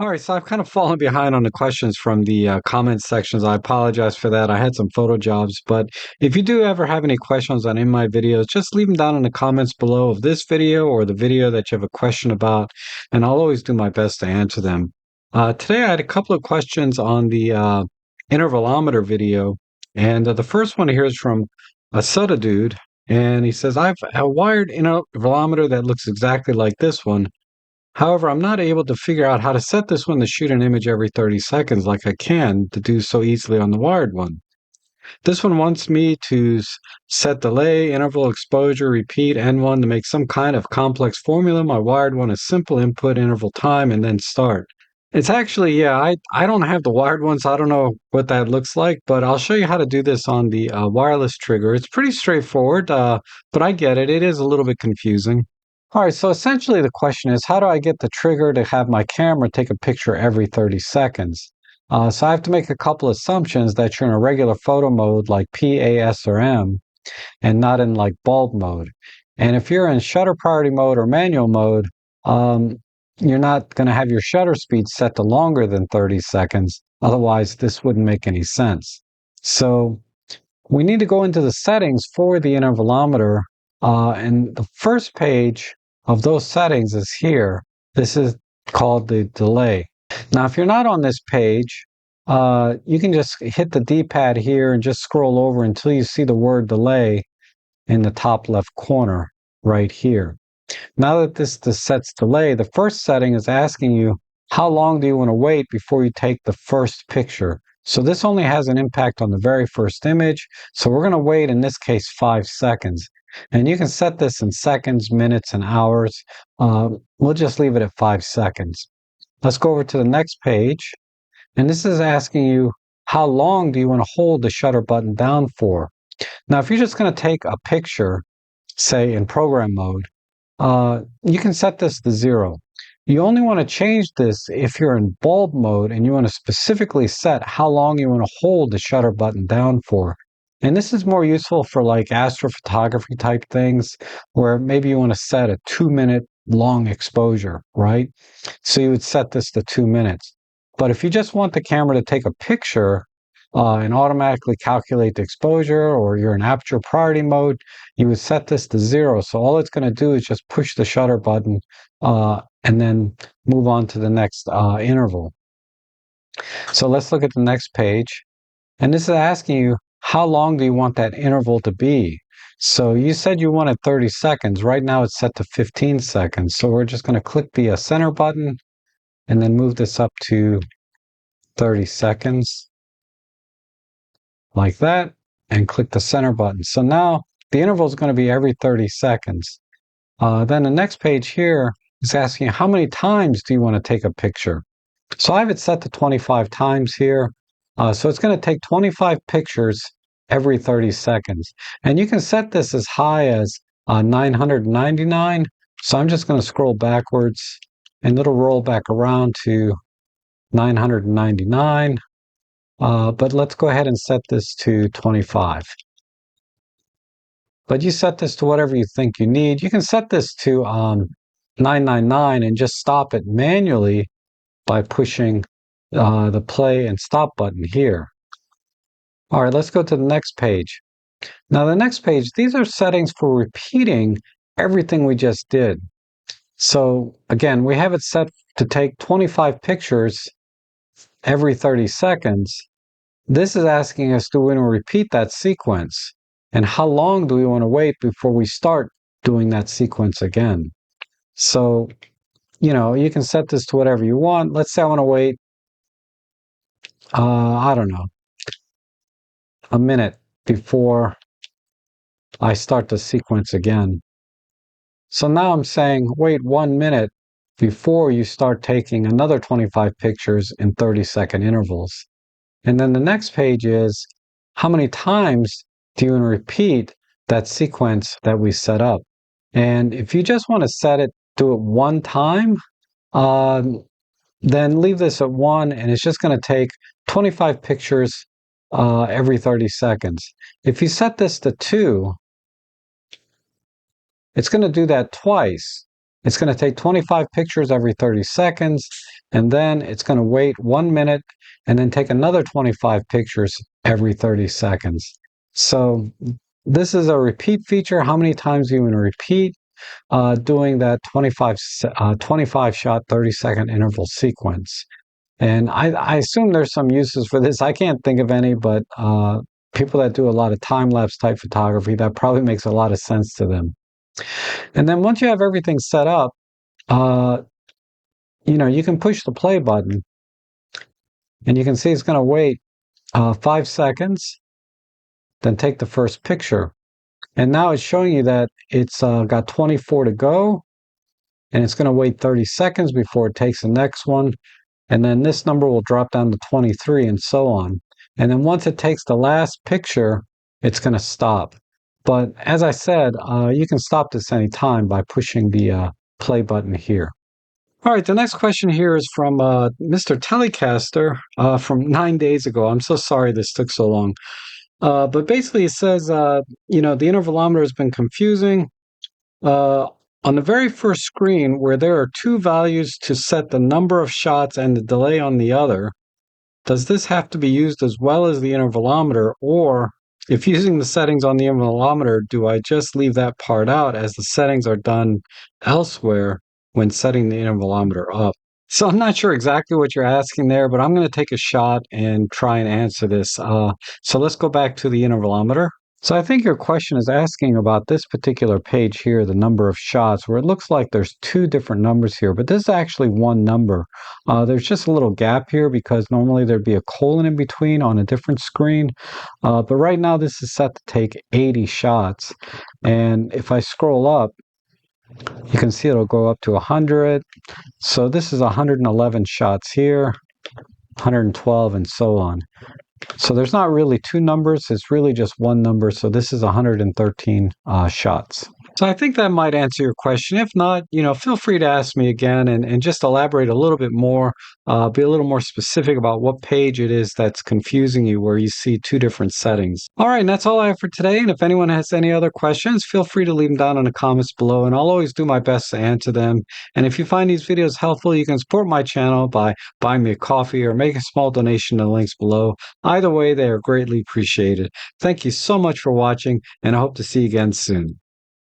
All right, so I've kind of fallen behind on the questions from the comment sections. I apologize for that. I had some photo jobs, but if you do ever have any questions on any of my videos, just leave them down in the comments below of this video or the video that you have a question about, and I'll always do my best to answer them. Today, I had a couple of questions on the intervalometer video, and the first one here is from a Sutta dude, and he says, "I've a wired intervalometer that looks exactly like this one. However, I'm not able to figure out how to set this one to shoot an image every 30 seconds like I can to do so easily on the wired one. This one wants me to set delay, interval, exposure, repeat, N1 to make some kind of complex formula. My wired one is simple input, interval time, and then start. It's actually, yeah, I don't have the wired one, so I don't know what that looks like, but I'll show you how to do this on the wireless trigger. It's pretty straightforward, but I get it. It is a little bit confusing. All right, so essentially the question is, how do I get the trigger to have my camera take a picture every 30 seconds? So I have to make a couple assumptions that you're in a regular photo mode like P, A, S, or M, and not in like bulb mode. And if you're in shutter priority mode or manual mode, um, you're not going to have your shutter speed set to longer than 30 seconds. Otherwise, this wouldn't make any sense. So we need to go into the settings for the intervalometer, and the first page of those settings is here. This is called the delay. Now, if you're not on this page, you can just hit the D-pad here and just scroll over until you see the word delay in the top left corner right here. Now that this sets delay, the first setting is asking you how long do you want to wait before you take the first picture. So this only has an impact on the very first image. So we're going to wait, in this case, 5 seconds. And you can set this in seconds, minutes, and hours. We'll just leave it at 5 seconds. Let's go over to the next page. And this is asking you how long do you want to hold the shutter button down for. Now, if you're just going to take a picture, say in program mode, you can set this to 0. You only want to change this if you're in bulb mode and you want to specifically set how long you want to hold the shutter button down for. And this is more useful for like astrophotography type things where maybe you want to set a 2-minute long exposure, right? So you would set this to 2 minutes. But if you just want the camera to take a picture and automatically calculate the exposure, or you're in aperture priority mode, you would set this to 0. So all it's going to do is just push the shutter button and then move on to the next interval. So let's look at the next page. And this is asking you, how long do you want that interval to be? So you said you wanted 30 seconds. Right now it's set to 15 seconds. So we're just going to click the center button and then move this up to 30 seconds like that, and click the center button. So now the interval is going to be every 30 seconds. Then the next page here is asking how many times do you want to take a picture? So I have it set to 25 times here. So it's going to take 25 pictures every 30 seconds. And you can set this as high as 999. So I'm just going to scroll backwards and it'll roll back around to 999. But let's go ahead and set this to 25. But you set this to whatever you think you need. You can set this to 999 and just stop it manually by pushing the play and stop button here. All right, let's go to the next page. Now, the next page, these are settings for repeating everything we just did. So again, we have it set to take 25 pictures every 30 seconds. This is asking us, do we want to repeat that sequence? And how long do we want to wait before we start doing that sequence again? So, you can set this to whatever you want. Let's say I want to wait, I don't know, a minute before I start the sequence again. So now I'm saying, wait 1 minute before you start taking another 25 pictures in 30-second intervals. And then the next page is, how many times do you want to repeat that sequence that we set up? And if you just want to set it, do it one time, then leave this at 1, and it's just going to take 25 pictures every 30 seconds. If you set this to 2, it's going to do that twice. It's going to take 25 pictures every 30 seconds, and then it's going to wait 1 minute and then take another 25 pictures every 30 seconds. So this is a repeat feature. How many times you want to repeat doing that 25 shot 30-second interval sequence? And I assume there's some uses for this. I can't think of any, but people that do a lot of time-lapse type photography, that probably makes a lot of sense to them. And then once you have everything set up, uh, you can push the play button, and you can see it's going to wait 5 seconds, then take the first picture. And now it's showing you that it's got 24 to go, and it's going to wait 30 seconds before it takes the next one. And then this number will drop down to 23 and so on. And then once it takes the last picture, it's going to stop. But as I said, you can stop this anytime by pushing the play button here. All right, the next question here is from Mr. Telecaster from 9 days ago. I'm so sorry this took so long. But basically it says, the intervalometer has been confusing. On the very first screen, where there are two values to set the number of shots and the delay on the other, does this have to be used as well as the intervalometer? Or if using the settings on the intervalometer, do I just leave that part out as the settings are done elsewhere when setting the intervalometer up? So I'm not sure exactly what you're asking there, but I'm going to take a shot and try and answer this. So let's go back to the intervalometer. So I think your question is asking about this particular page here, the number of shots, where it looks like there's two different numbers here, but this is actually one number. There's just a little gap here because normally there'd be a colon in between on a different screen. But right now this is set to take 80 shots. And if I scroll up, you can see it'll go up to 100. So this is 111 shots here, 112, and so on. So there's not really two numbers, it's really just one number. So this is 113 shots. So I think that might answer your question. If not, feel free to ask me again and just elaborate a little bit more, be a little more specific about what page it is that's confusing you where you see two different settings. All right, and that's all I have for today. And if anyone has any other questions, feel free to leave them down in the comments below, and I'll always do my best to answer them. And if you find these videos helpful, you can support my channel by buying me a coffee or make a small donation in the links below. Either way, they are greatly appreciated. Thank you so much for watching, and I hope to see you again soon.